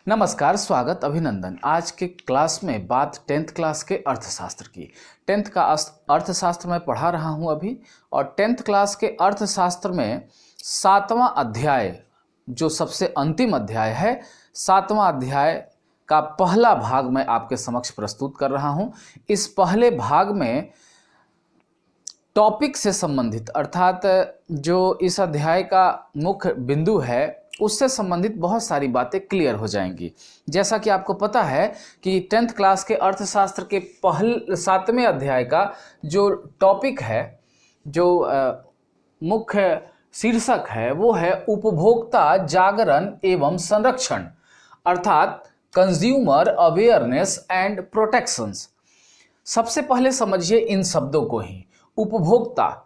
नमस्कार, स्वागत, अभिनंदन। आज के क्लास में बात 10th क्लास के अर्थशास्त्र की। 10th का अर्थशास्त्र मैं पढ़ा रहा हूं अभी, और 10th क्लास के अर्थशास्त्र में 7वां अध्याय, जो सबसे अंतिम अध्याय है, 7वां अध्याय का पहला भाग मैं आपके समक्ष प्रस्तुत कर रहा हूं। इस पहले भाग में टॉपिक से संबंधित, अर्थात जो इस अध्याय का मुख्य बिंदु है उससे संबंधित बहुत सारी बातें क्लियर हो जाएंगी। जैसा कि आपको पता है कि 10th क्लास के अर्थशास्त्र के 7वें अध्याय का जो टॉपिक है, जो मुख्य शीर्षक है, वो है उपभोक्ता जागरण एवं संरक्षण, अर्थात कंज्यूमर अवेयरनेस एंड प्रोटेक्शंस। सबसे पहले समझिए इन शब्दों को ही। उपभोक्ता,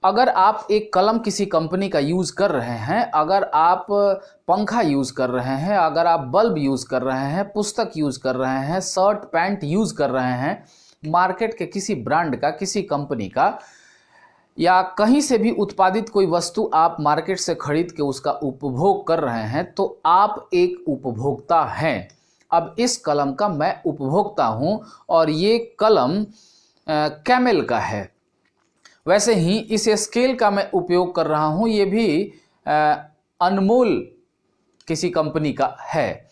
अगर आप एक कलम किसी कंपनी का यूज़ कर रहे हैं, अगर आप पंखा यूज़ कर रहे हैं, अगर आप बल्ब यूज़ कर रहे हैं, पुस्तक यूज़ कर रहे हैं, शर्ट पैंट यूज़ कर रहे हैं, मार्केट के किसी ब्रांड का, किसी कंपनी का, या कहीं से भी उत्पादित कोई वस्तु आप मार्केट से खरीद के उसका उपभोग कर रहे हैं, तो आप एक उपभोक्ता हैं। अब इस कलम का मैं उपभोक्ता हूँ और ये कलम कैमल का है। वैसे ही इस स्केल का मैं उपयोग कर रहा हूँ, ये भी अनमोल किसी कंपनी का है।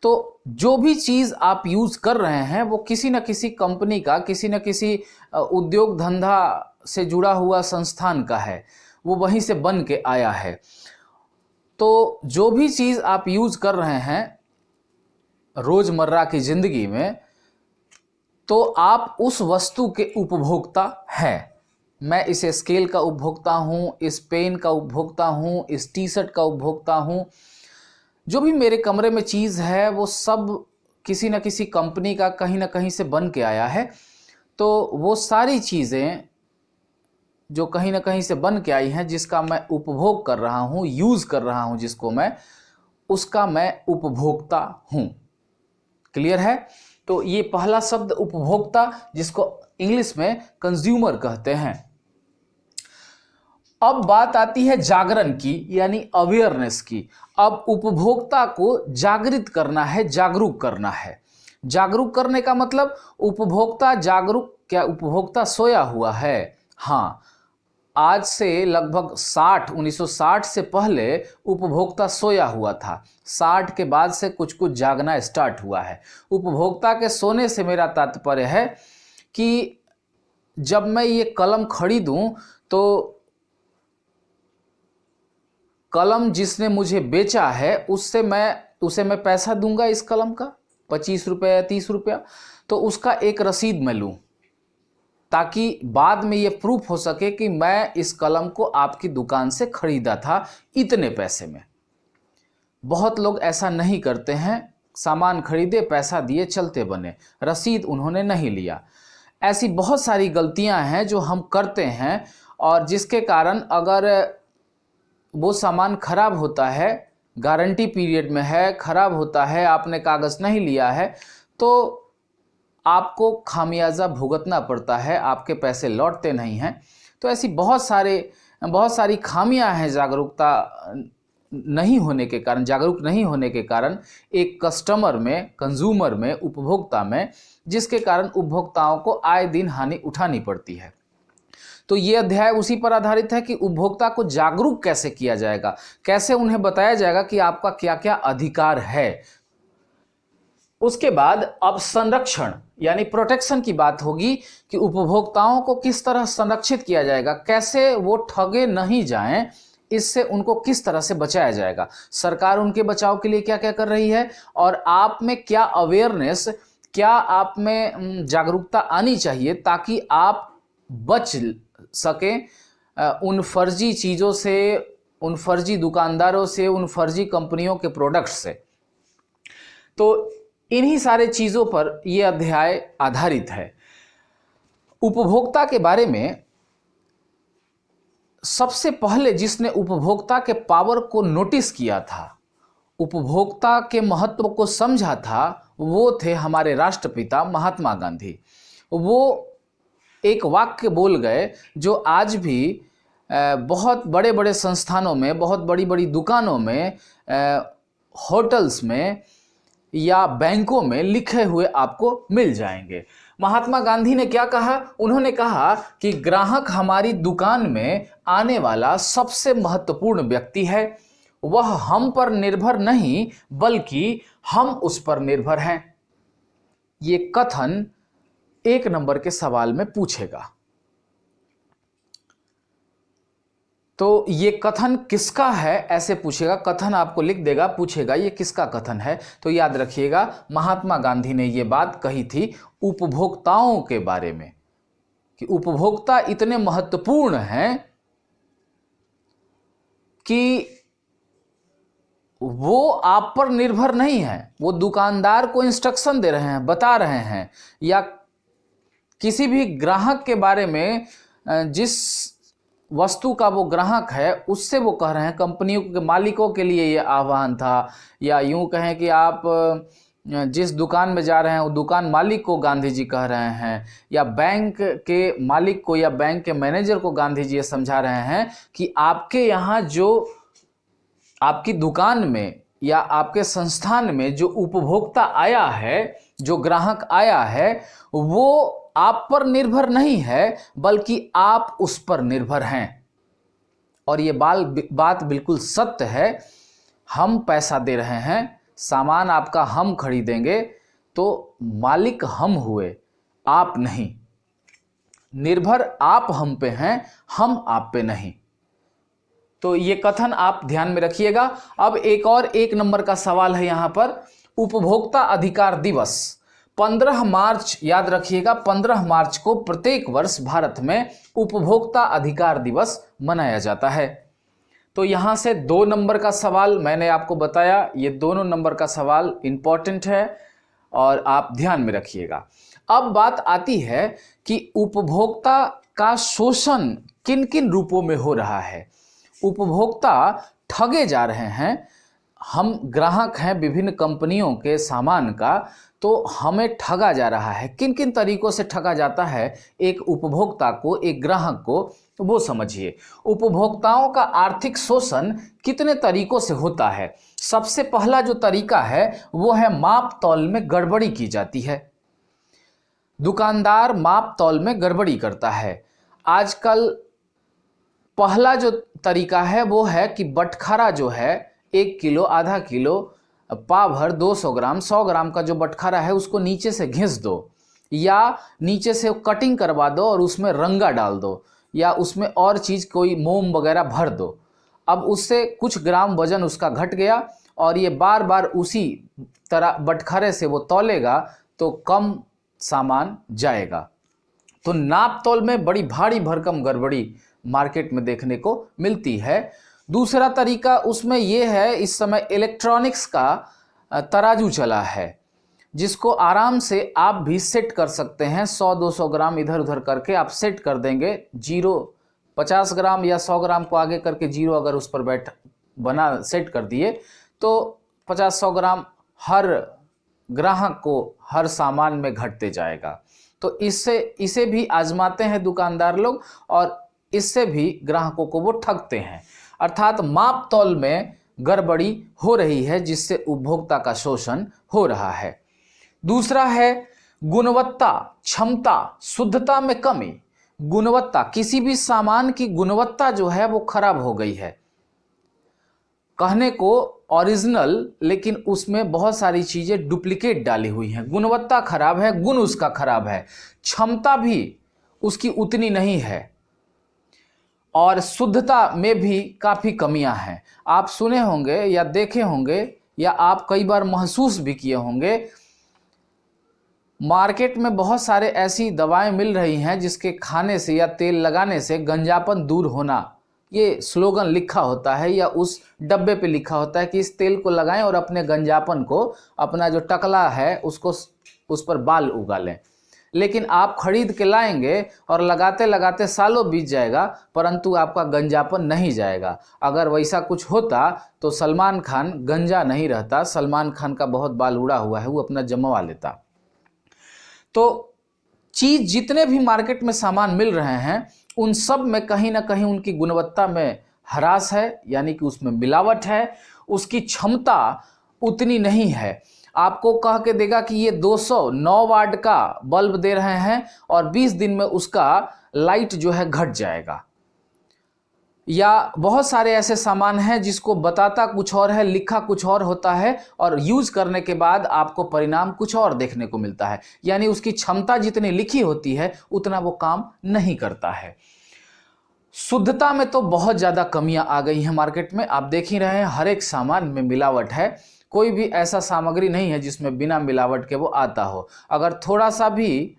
तो जो भी चीज़ आप यूज़ कर रहे हैं वो किसी न किसी कंपनी का, किसी न किसी उद्योग धंधा से जुड़ा हुआ संस्थान का है, वो वहीं से बन के आया है। तो जो भी चीज़ आप यूज़ कर रहे हैं रोज़मर्रा की ज़िंदगी में, तो आप उस वस्तु के उपभोक्ता हैं। मैं इस स्केल का उपभोक्ता हूँ, इस पेन का उपभोक्ता हूँ, इस टी शर्ट का उपभोक्ता हूँ। जो भी मेरे कमरे में चीज़ है वो सब किसी न किसी कंपनी का कहीं ना कहीं से बन के आया है। तो वो सारी चीज़ें जो कहीं ना कहीं से बन के आई हैं, जिसका मैं उपभोग कर रहा हूँ, यूज़ कर रहा हूँ जिसको मैं, उसका मैं उपभोक्ता हूँ। क्लियर है? तो ये पहला शब्द उपभोक्ता, जिसको इंग्लिश में कंज्यूमर कहते हैं। अब बात आती है जागरण की, यानी अवेयरनेस की। अब उपभोक्ता को जागृत करना है, जागरूक करना है। जागरूक करने का मतलब उपभोक्ता जागरूक, क्या उपभोक्ता सोया हुआ है? हाँ, आज से लगभग 1960 से पहले उपभोक्ता सोया हुआ था। 60 के बाद से कुछ कुछ जागना स्टार्ट हुआ है। उपभोक्ता के सोने से मेरा तात्पर्य है कि जब मैं ये कलम खरीदूं तो कलम जिसने मुझे बेचा है उसे मैं पैसा दूंगा इस कलम का, 25 रुपये या 30 रुपया, तो उसका एक रसीद मैं लूं, ताकि बाद में ये प्रूफ हो सके कि मैं इस कलम को आपकी दुकान से खरीदा था इतने पैसे में। बहुत लोग ऐसा नहीं करते हैं, सामान खरीदे, पैसा दिए, चलते बने, रसीद उन्होंने नहीं लिया। ऐसी बहुत सारी गलतियां हैं जो हम करते हैं, और जिसके कारण अगर वो सामान खराब होता है, गारंटी पीरियड में है, खराब होता है, आपने कागज़ नहीं लिया है, तो आपको खामियाजा भुगतना पड़ता है, आपके पैसे लौटते नहीं हैं। तो ऐसी बहुत सारी खामियां हैं जागरूकता नहीं होने के कारण, जागरूक नहीं होने के कारण एक कस्टमर में, कंज्यूमर में, उपभोक्ता में, जिसके कारण उपभोक्ताओं को आए दिन हानि उठानी पड़ती है। तो ये अध्याय उसी पर आधारित है कि उपभोक्ता को जागरूक कैसे किया जाएगा, कैसे उन्हें बताया जाएगा कि आपका क्या क्या अधिकार है। उसके बाद अब संरक्षण यानी प्रोटेक्शन की बात होगी कि उपभोक्ताओं को किस तरह संरक्षित किया जाएगा, कैसे वो ठगे नहीं जाएं, इससे उनको किस तरह से बचाया जाएगा, सरकार उनके बचाव के लिए क्या क्या कर रही है, और आप में क्या अवेयरनेस, क्या आप में जागरूकता आनी चाहिए ताकि आप बच सकें उन फर्जी चीज़ों से, उन फर्जी दुकानदारों से, उन फर्जी कंपनियों के प्रोडक्ट्स से। तो इन्हीं सारे चीज़ों पर यह अध्याय आधारित है। उपभोक्ता के बारे में सबसे पहले जिसने उपभोक्ता के पावर को नोटिस किया था, उपभोक्ता के महत्व को समझा था, वो थे हमारे राष्ट्रपिता महात्मा गांधी। वो एक वाक्य बोल गए जो आज भी बहुत बड़े बड़े संस्थानों में, बहुत बड़ी बड़ी दुकानों में, होटल्स में या बैंकों में लिखे हुए आपको मिल जाएंगे। महात्मा गांधी ने क्या कहा? उन्होंने कहा कि ग्राहक हमारी दुकान में आने वाला सबसे महत्वपूर्ण व्यक्ति है। वह हम पर निर्भर नहीं बल्कि हम उस पर निर्भर हैं। ये कथन 1 नंबर के सवाल में पूछेगा। तो ये कथन किसका है ऐसे पूछेगा, कथन आपको लिख देगा, पूछेगा ये किसका कथन है। तो याद रखिएगा महात्मा गांधी ने ये बात कही थी उपभोक्ताओं के बारे में कि उपभोक्ता इतने महत्वपूर्ण हैं कि वो आप पर निर्भर नहीं है, वो दुकानदार को इंस्ट्रक्शन दे रहे हैं, बता रहे हैं, या किसी भी ग्राहक के बारे में जिस वस्तु का वो ग्राहक है उससे वो कह रहे हैं। कंपनियों के मालिकों के लिए ये आह्वान था, या यूं कहें कि आप जिस दुकान में जा रहे हैं वो दुकान मालिक को गांधी जी कह रहे हैं, या बैंक के मालिक को या बैंक के मैनेजर को गांधी जी ये समझा रहे हैं कि आपके यहाँ जो आपकी दुकान में या आपके संस्थान में जो उपभोक्ता आया है, जो ग्राहक आया है, वो आप पर निर्भर नहीं है बल्कि आप उस पर निर्भर हैं। और ये बात बिल्कुल सत्य है। हम पैसा दे रहे हैं, सामान आपका हम खरीदेंगे, तो मालिक हम हुए, आप नहीं। निर्भर आप हम पे हैं, हम आप पे नहीं। तो ये कथन आप ध्यान में रखिएगा। अब एक और 1 नंबर का सवाल है यहां पर, उपभोक्ता अधिकार दिवस 15 मार्च, याद रखिएगा 15 मार्च को प्रत्येक वर्ष भारत में उपभोक्ता अधिकार दिवस मनाया जाता है। तो यहां से 2 नंबर का सवाल मैंने आपको बताया, ये दोनों नंबर का सवाल इंपॉर्टेंट है और आप ध्यान में रखिएगा। अब बात आती है कि उपभोक्ता का शोषण किन किन रूपों में हो रहा है। उपभोक्ता ठगे जा रहे हैं। हम ग्राहक हैं विभिन्न कंपनियों के सामान का, तो हमें ठगा जा रहा है। किन किन तरीकों से ठगा जाता है एक उपभोक्ता को, एक ग्राहक को, तो वो समझिए। उपभोक्ताओं का आर्थिक शोषण कितने तरीकों से होता है। सबसे पहला जो तरीका है वो है माप तौल में गड़बड़ी की जाती है। दुकानदार माप तौल में गड़बड़ी करता है। आजकल पहला जो तरीका है वो है कि बटखारा जो है 1 किलो, आधा किलो, पाव भर, 200 ग्राम, 100 ग्राम का जो बटखारा है उसको नीचे से घिस दो, या नीचे से कटिंग करवा दो और उसमें रंगा डाल दो, या उसमें और चीज़ कोई मोम वगैरह भर दो। अब उससे कुछ ग्राम वजन उसका घट गया और ये बार बार उसी तरह बटखारे से वो तौलेगा तो कम सामान जाएगा। तो नाप तौल में बड़ी भारी भरकम गड़बड़ी मार्केट में देखने को मिलती है। दूसरा तरीका उसमें यह है, इस समय इलेक्ट्रॉनिक्स का तराजू चला है जिसको आराम से आप भी सेट कर सकते हैं। 100-200 ग्राम इधर उधर करके आप सेट कर देंगे। 50 ग्राम या 100 ग्राम को आगे करके 0 अगर उस पर सेट कर दिए तो 50-100 ग्राम हर ग्राहक को हर सामान में घटते जाएगा। तो इसे भी आजमाते हैं दुकानदार लोग और इससे भी ग्राहकों को वो ठगते हैं। अर्थात माप तौल में गड़बड़ी हो रही है जिससे उपभोक्ता का शोषण हो रहा है। दूसरा है गुणवत्ता, क्षमता, शुद्धता में कमी। गुणवत्ता, किसी भी सामान की गुणवत्ता जो है वो खराब हो गई है। कहने को ओरिजिनल, लेकिन उसमें बहुत सारी चीजें डुप्लीकेट डाली हुई हैं। गुणवत्ता खराब है, गुण उसका खराब है, क्षमता भी उसकी उतनी नहीं है और शुद्धता में भी काफ़ी कमियां हैं। आप सुने होंगे या देखे होंगे या आप कई बार महसूस भी किए होंगे, मार्केट में बहुत सारे ऐसी दवाएं मिल रही हैं जिसके खाने से या तेल लगाने से गंजापन दूर होना, ये स्लोगन लिखा होता है या उस डब्बे पे लिखा होता है कि इस तेल को लगाएं और अपने गंजापन को, अपना जो टकला है उसको, उस पर बाल उगा लें। लेकिन आप खरीद के लाएंगे और लगाते लगाते सालों बीत जाएगा परंतु आपका गंजापन नहीं जाएगा। अगर वैसा कुछ होता तो सलमान खान गंजा नहीं रहता। सलमान खान का बहुत बाल उड़ा हुआ है, वो अपना जमवा लेता। तो चीज जितने भी मार्केट में सामान मिल रहे हैं उन सब में कहीं ना कहीं उनकी गुणवत्ता में ह्रास है, यानी कि उसमें मिलावट है। उसकी क्षमता उतनी नहीं है। आपको कह के देगा कि ये 209 वाट का बल्ब दे रहे हैं और 20 दिन में उसका लाइट जो है घट जाएगा। या बहुत सारे ऐसे सामान हैं जिसको बताता कुछ और है, लिखा कुछ और होता है और यूज करने के बाद आपको परिणाम कुछ और देखने को मिलता है। यानी उसकी क्षमता जितनी लिखी होती है उतना वो काम नहीं करता है। शुद्धता में तो बहुत ज़्यादा कमियां आ गई हैं मार्केट में। आप देख ही रहे हैं हर एक सामान में मिलावट है। कोई भी ऐसा सामग्री नहीं है जिसमें बिना मिलावट के वो आता हो। अगर थोड़ा सा भी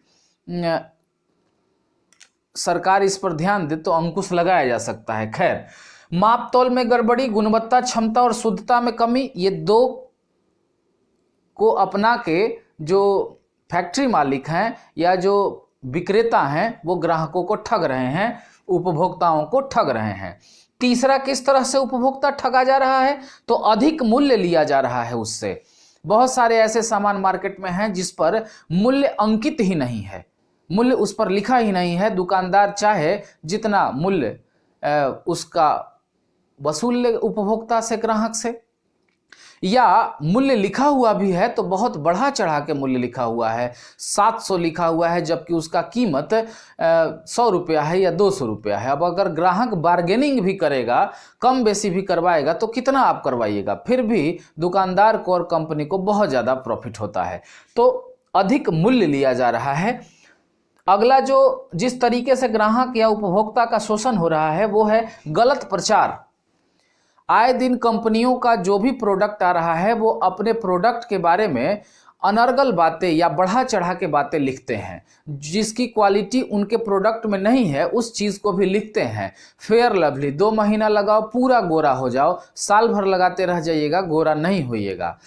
सरकार इस पर ध्यान दे तो अंकुश लगाया जा सकता है। खैर, माप तौल में गड़बड़ी, गुणवत्ता, क्षमता और शुद्धता में कमी, ये दो को अपना के जो फैक्ट्री मालिक हैं या जो विक्रेता हैं वो ग्राहकों को ठग रहे हैं, उपभोक्ताओं को ठग रहे हैं। तीसरा, किस तरह से उपभोक्ता ठगा जा रहा है? तो अधिक मूल्य लिया जा रहा है उससे। बहुत सारे ऐसे सामान मार्केट में हैं जिस पर मूल्य अंकित ही नहीं है, मूल्य उस पर लिखा ही नहीं है। दुकानदार चाहे जितना मूल्य उसका वसूल ले उपभोक्ता से, ग्राहक से, या मूल्य लिखा हुआ भी है तो बहुत बढ़ा चढ़ा के मूल्य लिखा हुआ है। 700 लिखा हुआ है जबकि उसका कीमत 100 रुपया है या 200 रुपया है। अब अगर ग्राहक बार्गेनिंग भी करेगा, कम बेसी भी करवाएगा तो कितना आप करवाइएगा, फिर भी दुकानदार को और कंपनी को बहुत ज़्यादा प्रॉफिट होता है। तो अधिक मूल्य लिया जा रहा है। अगला जो जिस तरीके से ग्राहक या उपभोक्ता का शोषण हो रहा है वो है गलत प्रचार। आए दिन कंपनियों का जो भी प्रोडक्ट आ रहा है वो अपने प्रोडक्ट के बारे में अनर्गल बातें या बढ़ा चढ़ा के बातें लिखते हैं। जिसकी क्वालिटी उनके प्रोडक्ट में नहीं है उस चीज़ को भी लिखते हैं। फेयर लवली 2 महीना लगाओ पूरा गोरा हो जाओ, साल भर लगाते रह जाइएगा गोरा नहीं होइएगा।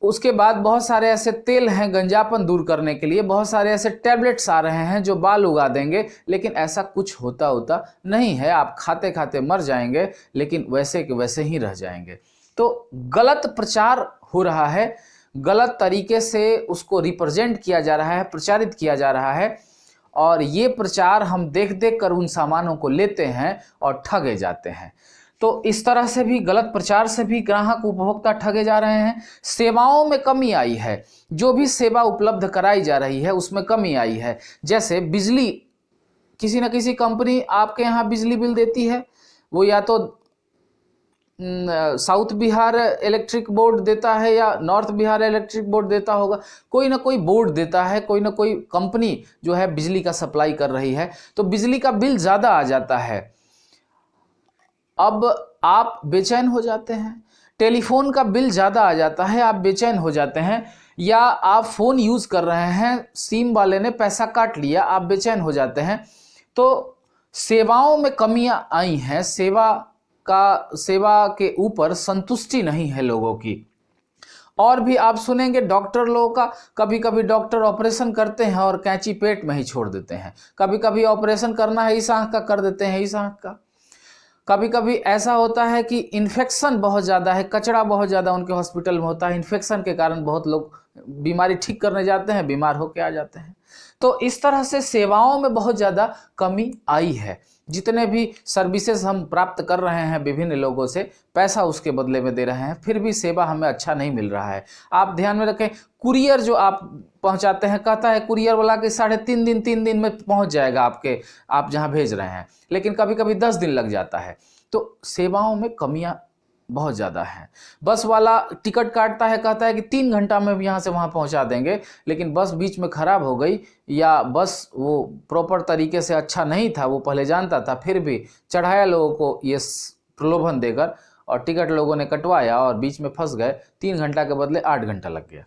उसके बाद बहुत सारे ऐसे तेल हैं गंजापन दूर करने के लिए, बहुत सारे ऐसे टैबलेट्स आ रहे हैं जो बाल उगा देंगे, लेकिन ऐसा कुछ होता नहीं है। आप खाते खाते मर जाएंगे लेकिन वैसे के वैसे ही रह जाएंगे। तो गलत प्रचार हो रहा है, गलत तरीके से उसको रिप्रेजेंट किया जा रहा है, प्रचारित किया जा रहा है और ये प्रचार हम देख देख कर उन सामानों को लेते हैं और ठगे जाते हैं। तो इस तरह से भी गलत प्रचार से भी ग्राहक उपभोक्ता ठगे जा रहे हैं। सेवाओं में कमी आई है, जो भी सेवा उपलब्ध कराई जा रही है उसमें कमी आई है। जैसे बिजली, किसी न किसी कंपनी आपके यहाँ बिजली बिल देती है, वो या तो साउथ बिहार इलेक्ट्रिक बोर्ड देता है या नॉर्थ बिहार इलेक्ट्रिक बोर्ड देता होगा, कोई ना कोई बोर्ड देता है, कोई ना कोई कंपनी जो है बिजली का सप्लाई कर रही है। तो बिजली का बिल ज़्यादा आ जाता है, अब आप बेचैन हो जाते हैं। टेलीफोन का बिल ज़्यादा आ जाता है, आप बेचैन हो जाते हैं। या आप फ़ोन यूज़ कर रहे हैं, सिम वाले ने पैसा काट लिया, आप बेचैन हो जाते हैं। तो सेवाओं में कमियां आई हैं, सेवा के ऊपर संतुष्टि नहीं है लोगों की। और भी आप सुनेंगे डॉक्टर लोगों का, कभी कभी डॉक्टर ऑपरेशन करते हैं और कैंची पेट में ही छोड़ देते हैं। कभी कभी ऑपरेशन करना है इस आँख का, कर देते हैं इस आँख का। कभी कभी ऐसा होता है कि इन्फेक्शन बहुत ज़्यादा है, कचरा बहुत ज़्यादा उनके हॉस्पिटल में होता है, इन्फेक्शन के कारण बहुत लोग बीमारी ठीक करने जाते हैं, बीमार होकर आ जाते हैं। तो इस तरह से सेवाओं में बहुत ज़्यादा कमी आई है। जितने भी सर्विसेज हम प्राप्त कर रहे हैं विभिन्न लोगों से, पैसा उसके बदले में दे रहे हैं, फिर भी सेवा हमें अच्छा नहीं मिल रहा है। आप ध्यान में रखें, कुरियर जो आप पहुंचाते हैं, कहता है कुरियर वाला कि 3.5 दिन में पहुंच जाएगा आप जहां भेज रहे हैं, लेकिन कभी कभी 10 दिन लग जाता है। तो सेवाओं में कमियां बहुत ज़्यादा हैं। बस वाला टिकट काटता है, कहता है कि 3 घंटा में यहाँ से वहाँ पहुँचा देंगे, लेकिन बस बीच में ख़राब हो गई या बस वो प्रॉपर तरीके से अच्छा नहीं था, वो पहले जानता था, फिर भी चढ़ाया लोगों को ये प्रलोभन देकर और टिकट लोगों ने कटवाया और बीच में फंस गए। 3 घंटा के बदले 8 घंटा लग गया।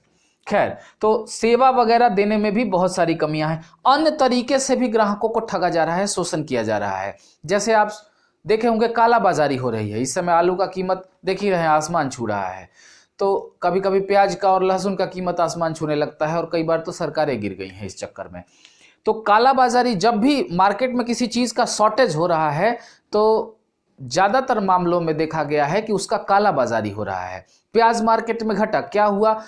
खैर, तो सेवा वगैरह देने में भी बहुत सारी कमियां हैं। अन्य तरीके से भी ग्राहकों को ठगा जा रहा है, शोषण किया जा रहा है। जैसे आप देखे होंगे कालाबाजारी हो रही है। इस समय आलू का कीमत देख ही रहे हैं, आसमान छू रहा है। तो कभी कभी प्याज का और लहसुन का कीमत आसमान छूने लगता है और कई बार तो सरकारें गिर गई हैं इस चक्कर में। तो कालाबाजारी, जब भी मार्केट में किसी चीज़ का शॉर्टेज हो रहा है तो ज़्यादातर मामलों में देखा गया है कि उसका कालाबाजारी हो रहा है। प्याज मार्केट में घटा, क्या हुआ?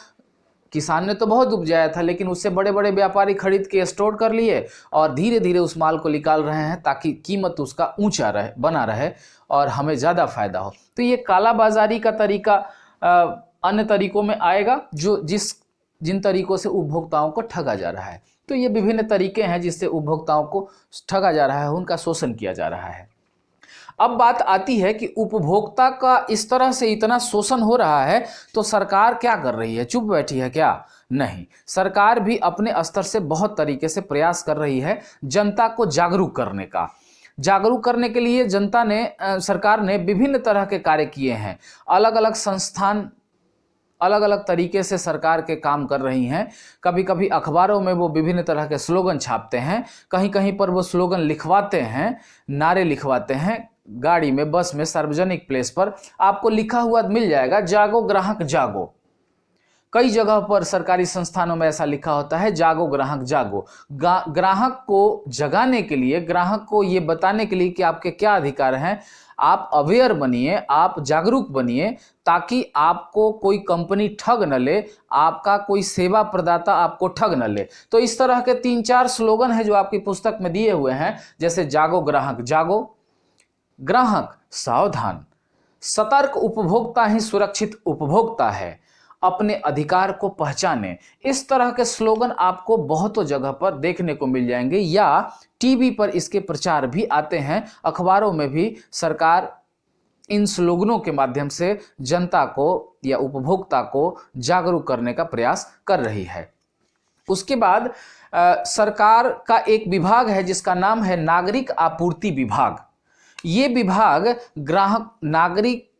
किसान ने तो बहुत उपजाया था, लेकिन उससे बड़े बड़े व्यापारी खरीद के स्टोर कर लिए और धीरे धीरे उस माल को निकाल रहे हैं ताकि कीमत उसका ऊंचा बना रहे और हमें ज़्यादा फायदा हो। तो ये कालाबाजारी का तरीका अन्य तरीकों में आएगा जिन तरीकों से उपभोक्ताओं को ठगा जा रहा है। तो ये विभिन्न तरीके हैं जिससे उपभोक्ताओं को ठगा जा रहा है, उनका शोषण किया जा रहा है। अब बात आती है कि उपभोक्ता का इस तरह से इतना शोषण हो रहा है तो सरकार क्या कर रही है? चुप बैठी है क्या? नहीं, सरकार भी अपने स्तर से बहुत तरीके से प्रयास कर रही है जनता को जागरूक करने का। जागरूक करने के लिए सरकार ने विभिन्न तरह के कार्य किए हैं। अलग अलग संस्थान अलग अलग तरीके से सरकार के काम कर रही हैं। कभी कभी अखबारों में वो विभिन्न तरह के स्लोगन छापते हैं, कहीं कहीं पर वो स्लोगन लिखवाते हैं, नारे लिखवाते हैं। गाड़ी में, बस में, सार्वजनिक प्लेस पर आपको लिखा हुआ मिल जाएगा, जागो ग्राहक जागो। कई जगह पर सरकारी संस्थानों में ऐसा लिखा होता है, जागो ग्राहक जागो। ग्राहक को जगाने के लिए, ग्राहक को ये बताने के लिए कि आपके क्या अधिकार हैं, आप अवेयर बनिए, आप जागरूक बनिए, ताकि आपको कोई कंपनी ठग न ले, आपका कोई सेवा प्रदाता आपको ठग न ले। तो इस तरह के 3-4 स्लोगन है जो आपकी पुस्तक में दिए हुए हैं, जैसे जागो ग्राहक जागो, ग्राहक सावधान, सतर्क उपभोक्ता ही सुरक्षित उपभोक्ता है, अपने अधिकार को पहचाने। इस तरह के स्लोगन आपको बहुतों जगह पर देखने को मिल जाएंगे, या टीवी पर इसके प्रचार भी आते हैं। अखबारों में भी सरकार इन स्लोगनों के माध्यम से जनता को या उपभोक्ता को जागरूक करने का प्रयास कर रही है। उसके बाद सरकार का एक विभाग है जिसका नाम है नागरिक आपूर्ति विभाग। ये विभाग नागरिक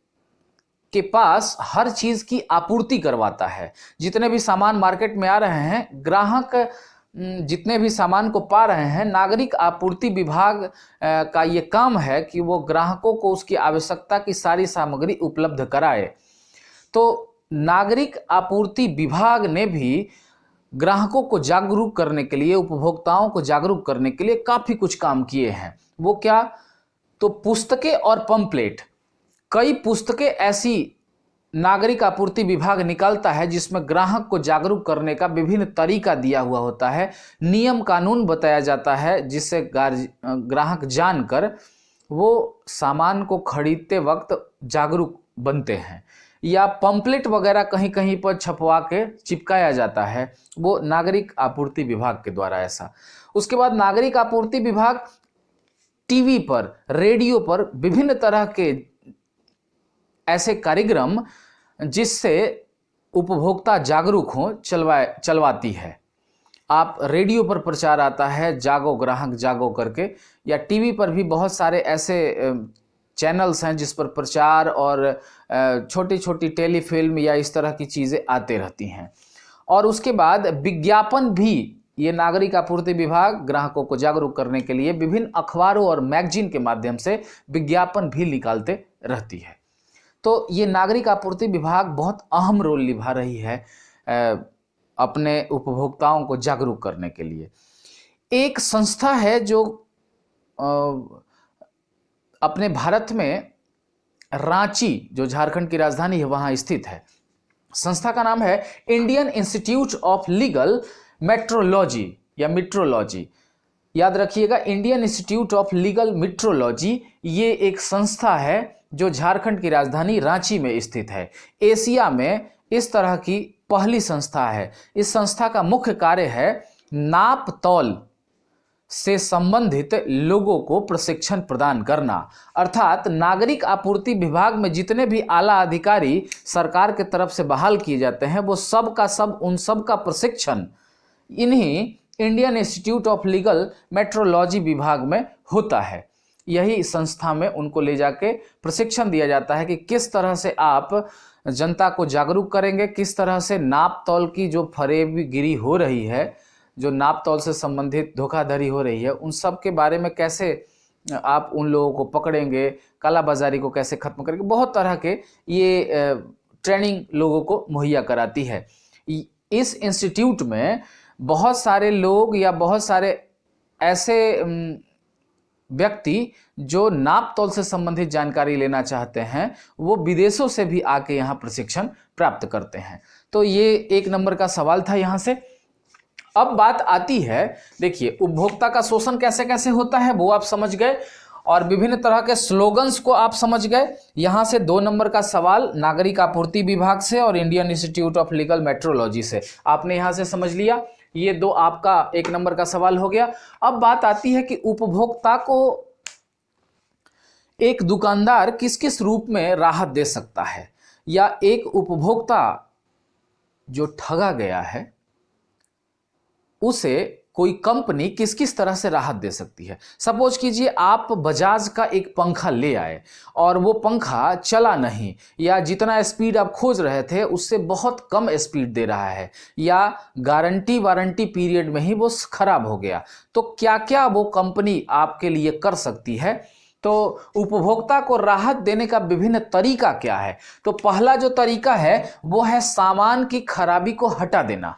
के पास हर चीज की आपूर्ति करवाता है। जितने भी सामान मार्केट में आ रहे हैं, ग्राहक जितने भी सामान को पा रहे हैं, नागरिक आपूर्ति विभाग का ये काम है कि वो ग्राहकों को उसकी आवश्यकता की सारी सामग्री उपलब्ध कराए। तो नागरिक आपूर्ति विभाग ने भी ग्राहकों को जागरूक करने के लिए, उपभोक्ताओं को जागरूक करने के लिए काफी कुछ काम किए हैं। वो क्या? तो पुस्तकें और पंपलेट, कई पुस्तकें ऐसी नागरिक आपूर्ति विभाग निकालता है जिसमें ग्राहक को जागरूक करने का विभिन्न तरीका दिया हुआ होता है, नियम कानून बताया जाता है, जिससे ग्राहक जानकर वो सामान को खरीदते वक्त जागरूक बनते हैं। या पंपलेट वगैरह कहीं कहीं पर छपवा के चिपकाया जाता है, वो नागरिक आपूर्ति विभाग के द्वारा ऐसा। उसके बाद नागरिक आपूर्ति विभाग टीवी पर, रेडियो पर विभिन्न तरह के ऐसे कार्यक्रम जिससे उपभोक्ता जागरूक हो चलवाती है। आप रेडियो पर प्रचार आता है जागो ग्राहक जागो करके, या टीवी पर भी बहुत सारे ऐसे चैनल्स हैं जिस पर प्रचार और छोटी छोटी टेलीफिल्म या इस तरह की चीज़ें आते रहती हैं। और उसके बाद विज्ञापन भी, ये नागरिक आपूर्ति विभाग ग्राहकों को जागरूक करने के लिए विभिन्न अखबारों और मैगजीन के माध्यम से विज्ञापन भी निकालते रहती है। तो ये नागरिक आपूर्ति विभाग बहुत अहम रोल निभा रही है अपने उपभोक्ताओं को जागरूक करने के लिए। एक संस्था है जो अपने भारत में रांची, जो झारखंड की राजधानी है, वहाँ स्थित है। संस्था का नाम है Indian institute of legal metrology या मेट्रोलॉजी। याद रखिएगा, Indian institute of legal metrology ये एक संस्था है जो झारखंड की राजधानी रांची में स्थित है। एशिया में इस तरह की पहली संस्था है। इस संस्था का मुख्य कार्य है नाप तौल से संबंधित लोगों को प्रशिक्षण प्रदान करना। अर्थात नागरिक आपूर्ति विभाग में जितने भी आला अधिकारी सरकार के तरफ से बहाल किए जाते हैं, वो सब का सब, उन सब का प्रशिक्षण इन्हीं Indian institute of legal metrology विभाग में होता है। यही संस्था में उनको ले जाके प्रशिक्षण दिया जाता है कि किस तरह से आप जनता को जागरूक करेंगे, किस तरह से नाप तौल की जो फरेबगिरी हो रही है, जो नाप तौल से संबंधित धोखाधड़ी हो रही है, उन सब के बारे में कैसे आप उन लोगों को पकड़ेंगे, कालाबाजारी को कैसे खत्म करेंगे। बहुत तरह के ये ट्रेनिंग लोगों को मुहैया कराती है। इस इंस्टीट्यूट में बहुत सारे लोग या बहुत सारे ऐसे व्यक्ति जो नाप तौल से संबंधित जानकारी लेना चाहते हैं, वो विदेशों से भी आके यहाँ प्रशिक्षण प्राप्त करते हैं। तो ये 1 नंबर का सवाल था यहाँ से। अब बात आती है, देखिए उपभोक्ता का शोषण कैसे कैसे होता है वो आप समझ गए, और विभिन्न तरह के स्लोगन्स को आप समझ गए। यहां से 2 नंबर का सवाल नागरिक आपूर्ति विभाग से और Indian institute of legal metrology से आपने यहां से समझ लिया। ये 2 आपका 1 नंबर का सवाल हो गया। अब बात आती है कि उपभोक्ता को एक दुकानदार किस किस रूप में राहत दे सकता है, या एक उपभोक्ता जो ठगा गया है उसे कोई कंपनी किस किस तरह से राहत दे सकती है। सपोज कीजिए आप बजाज का एक पंखा ले आए और वो पंखा चला नहीं, या जितना स्पीड आप खोज रहे थे उससे बहुत कम स्पीड दे रहा है, या गारंटी वारंटी पीरियड में ही वो खराब हो गया। तो क्या क्या वो कंपनी आपके लिए कर सकती है, तो उपभोक्ता को राहत देने का विभिन्न तरीका क्या है। तो पहला जो तरीका है वो है सामान की खराबी को हटा देना।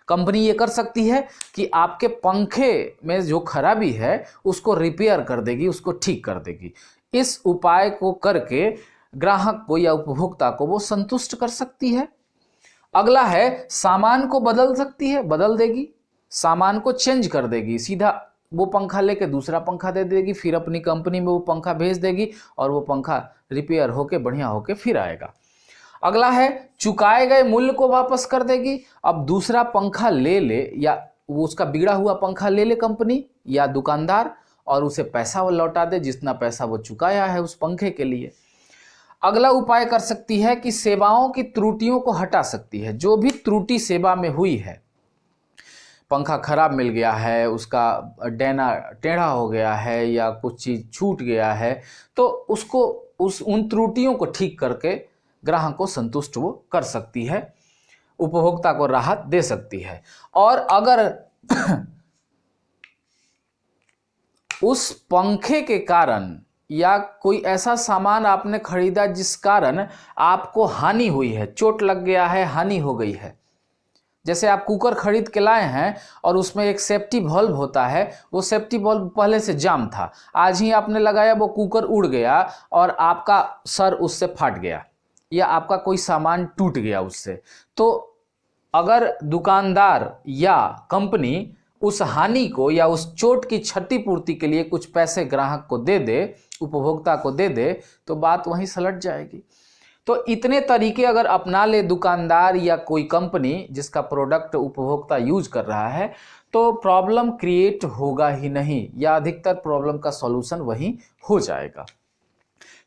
कंपनी ये कर सकती है कि आपके पंखे में जो खराबी है उसको रिपेयर कर देगी, उसको ठीक कर देगी। इस उपाय को करके ग्राहक को या उपभोक्ता को वो संतुष्ट कर सकती है। अगला है सामान को बदल सकती है, बदल देगी, सामान को चेंज कर देगी, सीधा वो पंखा लेके दूसरा पंखा दे देगी, फिर अपनी कंपनी में वो पंखा भेज देगी और वो पंखा रिपेयर होके बढ़िया होके फिर आएगा। अगला है चुकाए गए मूल्य को वापस कर देगी। अब दूसरा पंखा ले ले, या वो उसका बिगड़ा हुआ पंखा ले ले कंपनी या दुकानदार, और उसे पैसा वो लौटा दे जितना पैसा वो चुकाया है उस पंखे के लिए। अगला उपाय कर सकती है कि सेवाओं की त्रुटियों को हटा सकती है। जो भी त्रुटि सेवा में हुई है, पंखा खराब मिल गया है, उसका डैना टेढ़ा हो गया है, या कुछ चीज़ छूट गया है, तो उसको उन त्रुटियों को ठीक करके ग्राहक को संतुष्ट वो कर सकती है, उपभोक्ता को राहत दे सकती है। और अगर उस पंखे के कारण या कोई ऐसा सामान आपने खरीदा जिस कारण आपको हानि हुई है, चोट लग गया है, हानि हो गई है, जैसे आप कुकर खरीद के लाए हैं और उसमें एक सेफ्टी वॉल्व होता है, वो सेफ्टी वॉल्व पहले से जाम था, आज ही आपने लगाया, वो कुकर उड़ गया और आपका सर उससे फट गया, या आपका कोई सामान टूट गया उससे। तो अगर दुकानदार या कंपनी उस हानि को या उस चोट की क्षतिपूर्ति के लिए कुछ पैसे ग्राहक को दे दे, उपभोक्ता को दे दे, तो बात वहीं सलट जाएगी। तो इतने तरीके अगर अपना ले दुकानदार या कोई कंपनी जिसका प्रोडक्ट उपभोक्ता यूज कर रहा है, तो प्रॉब्लम क्रिएट होगा ही नहीं, या अधिकतर प्रॉब्लम का सॉल्यूशन वहीं हो जाएगा।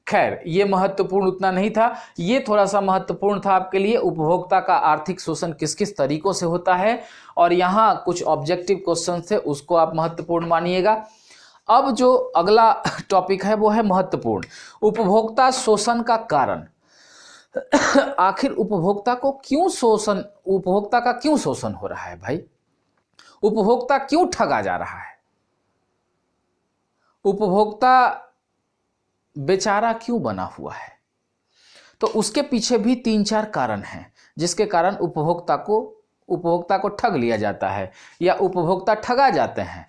खैर, ये महत्वपूर्ण उतना नहीं था, ये थोड़ा सा महत्वपूर्ण था आपके लिए, उपभोक्ता का आर्थिक शोषण किस किस तरीकों से होता है, और यहाँ कुछ ऑब्जेक्टिव क्वेश्चन थे उसको आप महत्वपूर्ण मानिएगा। अब जो अगला टॉपिक है वो है महत्वपूर्ण, उपभोक्ता शोषण का कारण। आखिर उपभोक्ता का क्यों शोषण हो रहा है भाई? उपभोक्ता क्यों ठगा जा रहा है? उपभोक्ता बेचारा क्यों बना हुआ है? तो उसके पीछे भी 3-4 कारण हैं जिसके कारण उपभोक्ता को ठग लिया जाता है या उपभोक्ता ठगा जाते हैं।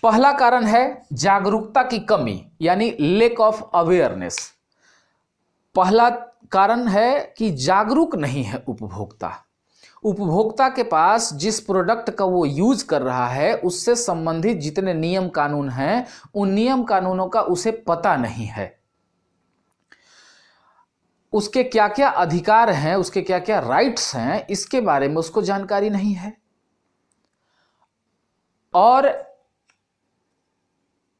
पहला कारण है जागरूकता की कमी, यानी लेक ऑफ अवेयरनेस। पहला कारण है कि जागरूक नहीं है उपभोक्ता। उपभोक्ता के पास जिस प्रोडक्ट का वो यूज कर रहा है उससे संबंधित जितने नियम कानून हैं, उन नियम कानूनों का उसे पता नहीं है। उसके क्या क्या अधिकार हैं, उसके क्या क्या राइट्स हैं, इसके बारे में उसको जानकारी नहीं है, और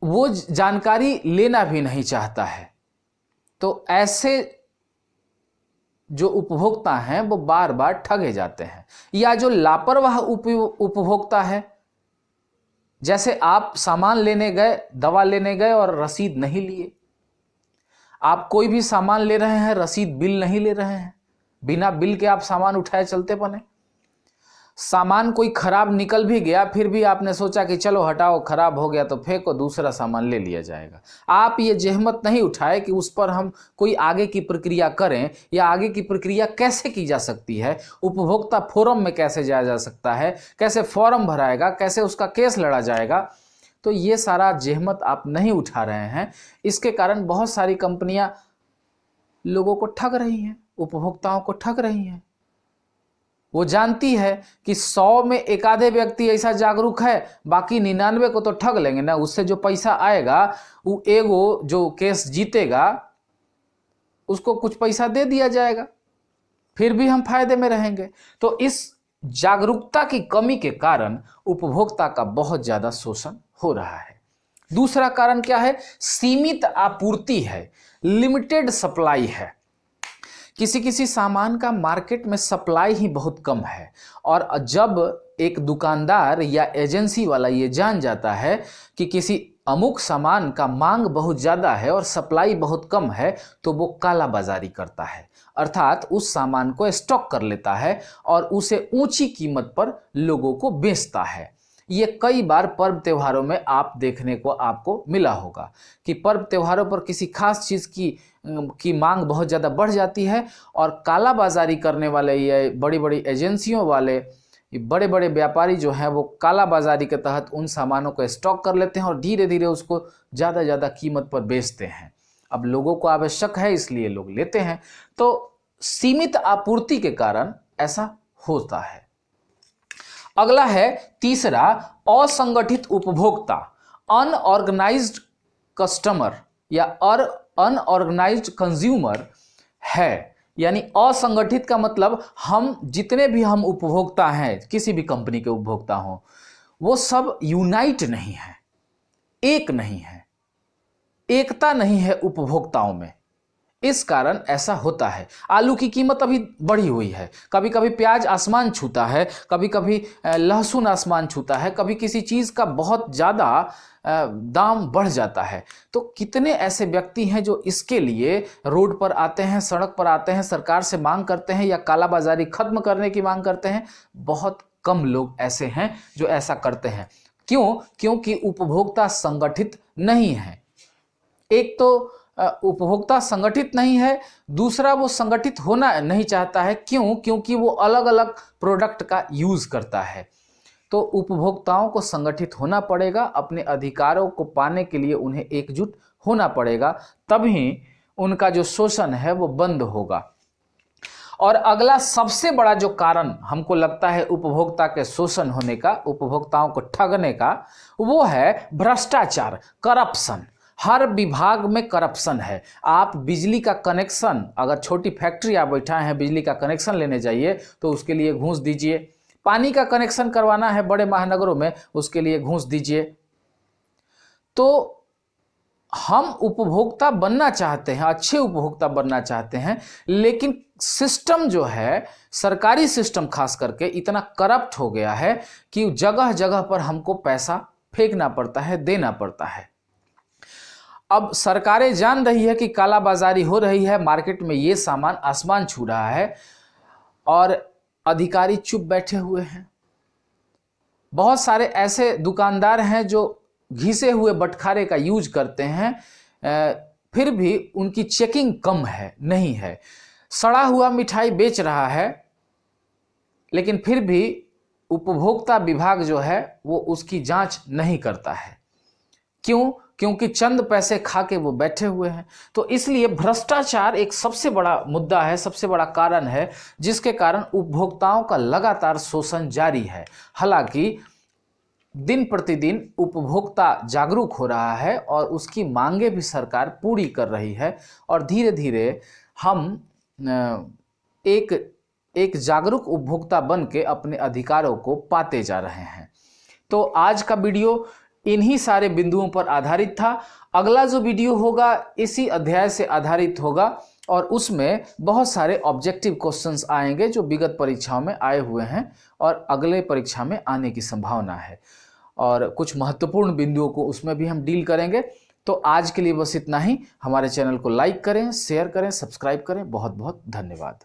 वो जानकारी लेना भी नहीं चाहता है। तो ऐसे जो उपभोक्ता हैं वो बार बार ठगे जाते हैं। या जो लापरवाह उपभोक्ता है, जैसे आप सामान लेने गए, दवा लेने गए और रसीद नहीं लिए, आप कोई भी सामान ले रहे हैं, रसीद बिल नहीं ले रहे हैं, बिना बिल के आप सामान उठाए चलते बने। सामान कोई खराब निकल भी गया, फिर भी आपने सोचा कि चलो हटाओ, खराब हो गया तो फेंको, दूसरा सामान ले लिया जाएगा। आप ये जहमत नहीं उठाए कि उस पर हम कोई आगे की प्रक्रिया करें, या आगे की प्रक्रिया कैसे की जा सकती है, उपभोक्ता फोरम में कैसे जाया जा सकता है, कैसे फॉर्म भराएगा, कैसे उसका केस लड़ा जाएगा। तो ये सारा जहमत आप नहीं उठा रहे हैं। इसके कारण बहुत सारी कंपनियां लोगों को ठग रही हैं, उपभोक्ताओं को ठग रही हैं। वो जानती है कि 100 में एक आधे व्यक्ति ऐसा जागरूक है, बाकी 99 को तो ठग लेंगे ना। उससे जो पैसा आएगा वो एगो जो केस जीतेगा उसको कुछ पैसा दे दिया जाएगा, फिर भी हम फायदे में रहेंगे। तो इस जागरूकता की कमी के कारण उपभोक्ता का बहुत ज्यादा शोषण हो रहा है। दूसरा कारण क्या है? सीमित आपूर्ति है, लिमिटेड सप्लाई है। किसी किसी सामान का मार्केट में सप्लाई ही बहुत कम है, और जब एक दुकानदार या एजेंसी वाला ये जान जाता है कि किसी अमुक सामान का मांग बहुत ज़्यादा है और सप्लाई बहुत कम है, तो वो काला बाजारी करता है, अर्थात उस सामान को स्टॉक कर लेता है और उसे ऊंची कीमत पर लोगों को बेचता है। ये कई बार पर्व त्योहारों में आप देखने को आपको मिला होगा कि पर्व त्योहारों पर किसी खास चीज़ की मांग बहुत ज़्यादा बढ़ जाती है, और काला बाजारी करने वाले ये बड़ी बड़ी एजेंसियों वाले बड़े बड़े व्यापारी जो हैं वो काला बाजारी के तहत उन सामानों को स्टॉक कर लेते हैं और धीरे धीरे उसको ज़्यादा कीमत पर बेचते हैं। अब लोगों को आवश्यक है इसलिए लोग लेते हैं। तो सीमित आपूर्ति के कारण ऐसा होता है। अगला है तीसरा, असंगठित उपभोक्ता, अनऑर्गेनाइज्ड कस्टमर या अनऑर्गेनाइज्ड कंज्यूमर है। यानी असंगठित का मतलब हम जितने भी हम उपभोक्ता हैं, किसी भी कंपनी के उपभोक्ता हों, वो सब यूनाइट नहीं है, एक नहीं है, एकता नहीं है उपभोक्ताओं में। इस कारण ऐसा होता है। आलू की कीमत अभी बढ़ी हुई है, कभी कभी प्याज आसमान छूता है, कभी कभी लहसुन आसमान छूता है, कभी किसी चीज़ का बहुत ज़्यादा दाम बढ़ जाता है। तो कितने ऐसे व्यक्ति हैं जो इसके लिए रोड पर आते हैं, सड़क पर आते हैं, सरकार से मांग करते हैं या कालाबाजारी खत्म करने की मांग करते हैं। बहुत कम लोग ऐसे हैं जो ऐसा करते हैं। क्यों? क्योंकि उपभोक्ता संगठित नहीं है। एक तो उपभोक्ता संगठित नहीं है, दूसरा वो संगठित होना नहीं चाहता है। क्यों? क्योंकि वो अलग अलग प्रोडक्ट का यूज करता है। तो उपभोक्ताओं को संगठित होना पड़ेगा, अपने अधिकारों को पाने के लिए उन्हें एकजुट होना पड़ेगा, तभी उनका जो शोषण है वो बंद होगा। और अगला सबसे बड़ा जो कारण हमको लगता है उपभोक्ता के शोषण होने का, उपभोक्ताओं को ठगने का, वो है भ्रष्टाचार, करप्शन। हर विभाग में करप्शन है। आप बिजली का कनेक्शन, अगर छोटी फैक्ट्री आप बैठाए हैं, बिजली का कनेक्शन लेने जाइए तो उसके लिए घूस दीजिए। पानी का कनेक्शन करवाना है बड़े महानगरों में, उसके लिए घूस दीजिए। तो हम उपभोक्ता बनना चाहते हैं, अच्छे उपभोक्ता बनना चाहते हैं, लेकिन सिस्टम जो है, सरकारी सिस्टम खास करके, इतना करप्ट हो गया है कि जगह जगह पर हमको पैसा फेंकना पड़ता है, देना पड़ता है। अब सरकारें जान रही है कि कालाबाजारी हो रही है, मार्केट में ये सामान आसमान छू रहा है, और अधिकारी चुप बैठे हुए हैं। बहुत सारे ऐसे दुकानदार हैं जो घिसे हुए बटखारे का यूज करते हैं, फिर भी उनकी चेकिंग कम है, नहीं है। सड़ा हुआ मिठाई बेच रहा है, लेकिन फिर भी उपभोक्ता विभाग जो है वो उसकी जांच नहीं करता है। क्यों? क्योंकि चंद पैसे खा के वो बैठे हुए हैं। तो इसलिए भ्रष्टाचार एक सबसे बड़ा मुद्दा है, सबसे बड़ा कारण है, जिसके कारण उपभोक्ताओं का लगातार शोषण जारी है। हालांकि दिन प्रतिदिन उपभोक्ता जागरूक हो रहा है और उसकी मांगे भी सरकार पूरी कर रही है, और धीरे धीरे हम एक जागरूक उपभोक्ता बन के अपने अधिकारों को पाते जा रहे हैं। तो आज का वीडियो इन्हीं सारे बिंदुओं पर आधारित था। अगला जो वीडियो होगा इसी अध्याय से आधारित होगा, और उसमें बहुत सारे ऑब्जेक्टिव क्वेश्चंस आएंगे जो विगत परीक्षाओं में आए हुए हैं और अगले परीक्षा में आने की संभावना है, और कुछ महत्वपूर्ण बिंदुओं को उसमें भी हम डील करेंगे। तो आज के लिए बस इतना ही। हमारे चैनल को लाइक करें, शेयर करें, सब्सक्राइब करें। बहुत बहुत धन्यवाद।